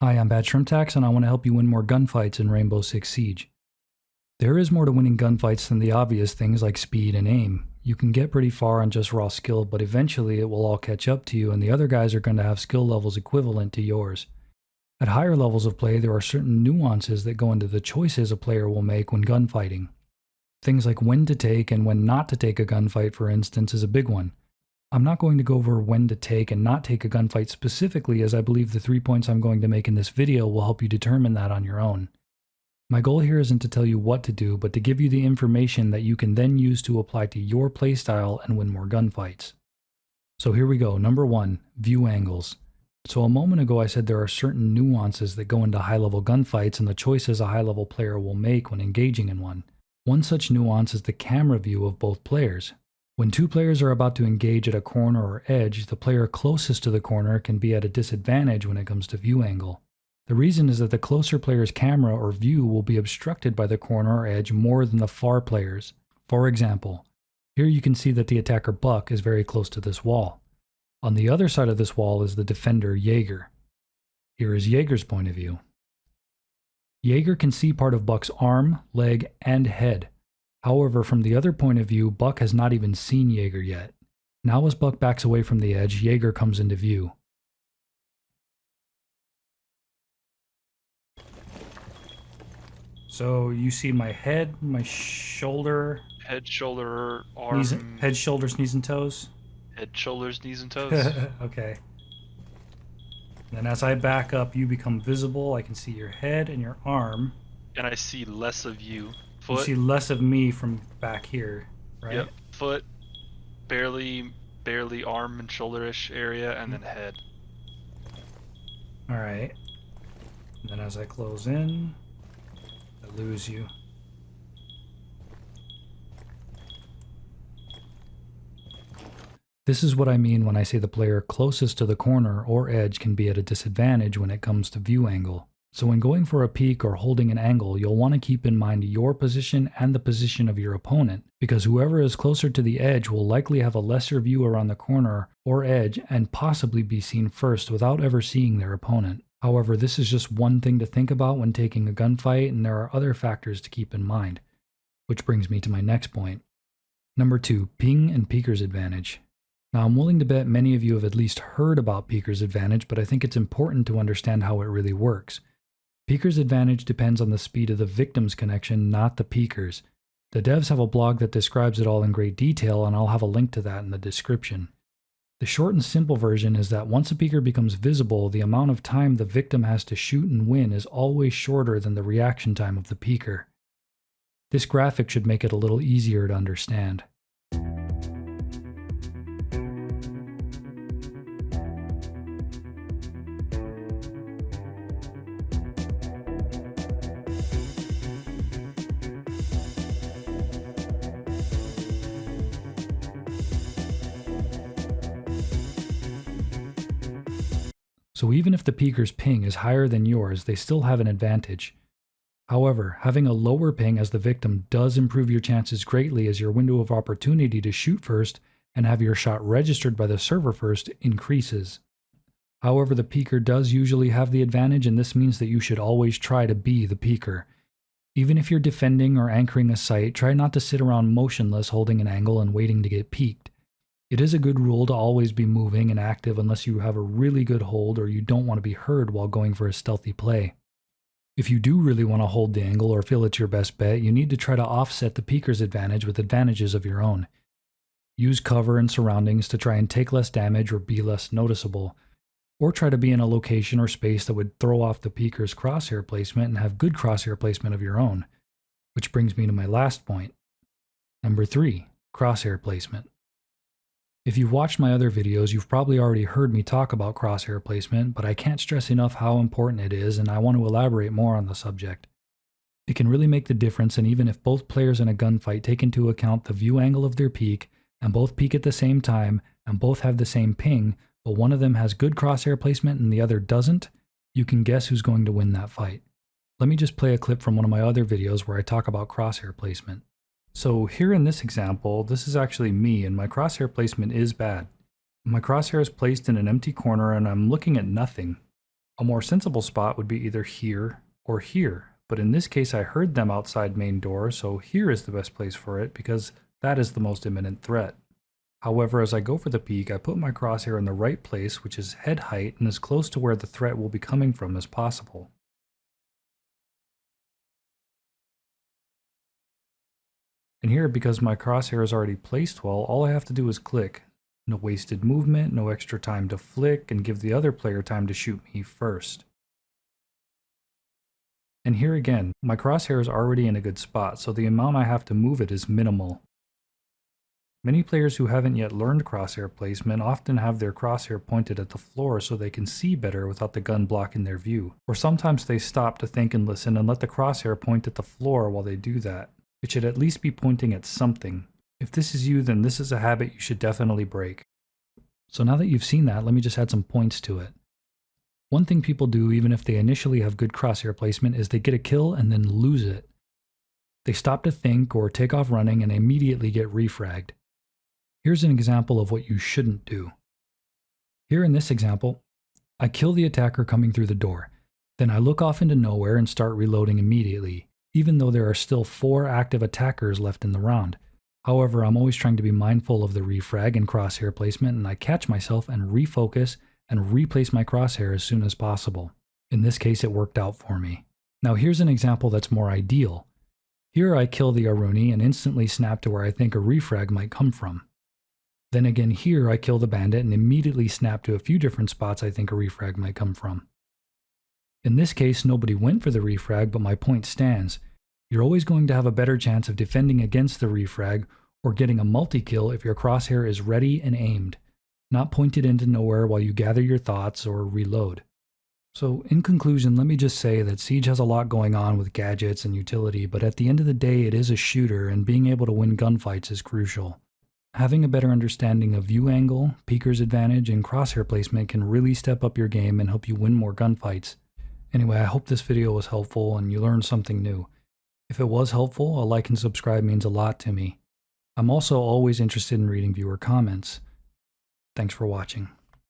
Hi, I'm Bad Shrimp Tax, and I want to help you win more gunfights in Rainbow Six Siege. There is more to winning gunfights than the obvious things like speed and aim. You can get pretty far on just raw skill, but eventually it will all catch up to you, and the other guys are going to have skill levels equivalent to yours. At higher levels of play, there are certain nuances that go into the choices a player will make when gunfighting. Things like when to take and when not to take a gunfight, for instance, is a big one. I'm not going to go over when to take and not take a gunfight specifically, as I believe the 3 points I'm going to make in this video will help you determine that on your own. My goal here isn't to tell you what to do, but to give you the information that you can then use to apply to your playstyle and win more gunfights. So here we go. Number 1, view angles. So a moment ago I said there are certain nuances that go into high-level gunfights and the choices a high-level player will make when engaging in one. One such nuance is the camera view of both players. When two players are about to engage at a corner or edge, the player closest to the corner can be at a disadvantage when it comes to view angle. The reason is that the closer player's camera or view will be obstructed by the corner or edge more than the far player's. For example, here you can see that the attacker Buck is very close to this wall. On the other side of this wall is the defender Jaeger. Here is Jaeger's point of view. Jaeger can see part of Buck's arm, leg, and head. However, from the other point of view, Buck has not even seen Jaeger yet. Now as Buck backs away from the edge, Jaeger comes into view. So you see my head, my shoulder... Head, shoulder, arm... head, shoulders, knees, and toes? Head, shoulders, knees, and toes. Okay. Then as I back up, you become visible. I can see your head and your arm. And I see less of you. You see less of me from back here, right? Yep. Foot, barely arm and shoulder-ish area, and then head. Alright. And then as I close in, I lose you. This is what I mean when I say the player closest to the corner or edge can be at a disadvantage when it comes to view angle. So when going for a peek or holding an angle, you'll want to keep in mind your position and the position of your opponent, because whoever is closer to the edge will likely have a lesser view around the corner or edge and possibly be seen first without ever seeing their opponent. However, this is just one thing to think about when taking a gunfight, and there are other factors to keep in mind. Which brings me to my next point. Number 2, ping and peeker's advantage. Now, I'm willing to bet many of you have at least heard about peeker's advantage, but I think it's important to understand how it really works. Peeker's advantage depends on the speed of the victim's connection, not the peeker's. The devs have a blog that describes it all in great detail, and I'll have a link to that in the description. The short and simple version is that once a peeker becomes visible, the amount of time the victim has to shoot and win is always shorter than the reaction time of the peeker. This graphic should make it a little easier to understand. So even if the peeker's ping is higher than yours, they still have an advantage. However, having a lower ping as the victim does improve your chances greatly, as your window of opportunity to shoot first and have your shot registered by the server first increases. However, the peeker does usually have the advantage, and this means that you should always try to be the peeker. Even if you're defending or anchoring a site, try not to sit around motionless holding an angle and waiting to get peeked. It is a good rule to always be moving and active unless you have a really good hold or you don't want to be heard while going for a stealthy play. If you do really want to hold the angle or feel it's your best bet, you need to try to offset the peeker's advantage with advantages of your own. Use cover and surroundings to try and take less damage or be less noticeable, or try to be in a location or space that would throw off the peeker's crosshair placement and have good crosshair placement of your own. Which brings me to my last point. Number 3, crosshair placement. If you've watched my other videos, you've probably already heard me talk about crosshair placement, but I can't stress enough how important it is, and I want to elaborate more on the subject. It can really make the difference, and even if both players in a gunfight take into account the view angle of their peek, and both peek at the same time, and both have the same ping, but one of them has good crosshair placement and the other doesn't, you can guess who's going to win that fight. Let me just play a clip from one of my other videos where I talk about crosshair placement. So here in this example, this is actually me, and my crosshair placement is bad. My crosshair is placed in an empty corner and I'm looking at nothing. A more sensible spot would be either here or here, but in this case I heard them outside main door, so here is the best place for it because that is the most imminent threat. However, as I go for the peek, I put my crosshair in the right place, which is head height and as close to where the threat will be coming from as possible. And here, because my crosshair is already placed well, all I have to do is click. No wasted movement, no extra time to flick, and give the other player time to shoot me first. And here again, my crosshair is already in a good spot, so the amount I have to move it is minimal. Many players who haven't yet learned crosshair placement often have their crosshair pointed at the floor so they can see better without the gun blocking their view. Or sometimes they stop to think and listen and let the crosshair point at the floor while they do that. It should at least be pointing at something. If this is you, then this is a habit you should definitely break. So now that you've seen that, let me just add some points to it. One thing people do, even if they initially have good crosshair placement, is they get a kill and then lose it. They stop to think or take off running and immediately get refragged. Here's an example of what you shouldn't do. Here in this example, I kill the attacker coming through the door. Then I look off into nowhere and start reloading immediately, even though there are still 4 active attackers left in the round. However, I'm always trying to be mindful of the refrag and crosshair placement, and I catch myself and refocus and replace my crosshair as soon as possible. In this case, it worked out for me. Now here's an example that's more ideal. Here I kill the Aruni and instantly snap to where I think a refrag might come from. Then again here I kill the bandit and immediately snap to a few different spots I think a refrag might come from. In this case, nobody went for the refrag, but my point stands. You're always going to have a better chance of defending against the refrag or getting a multi-kill if your crosshair is ready and aimed, not pointed into nowhere while you gather your thoughts or reload. So in conclusion, let me just say that Siege has a lot going on with gadgets and utility, but at the end of the day it is a shooter and being able to win gunfights is crucial. Having a better understanding of view angle, peeker's advantage, and crosshair placement can really step up your game and help you win more gunfights. Anyway, I hope this video was helpful and you learned something new. If it was helpful, a like and subscribe means a lot to me. I'm also always interested in reading viewer comments. Thanks for watching.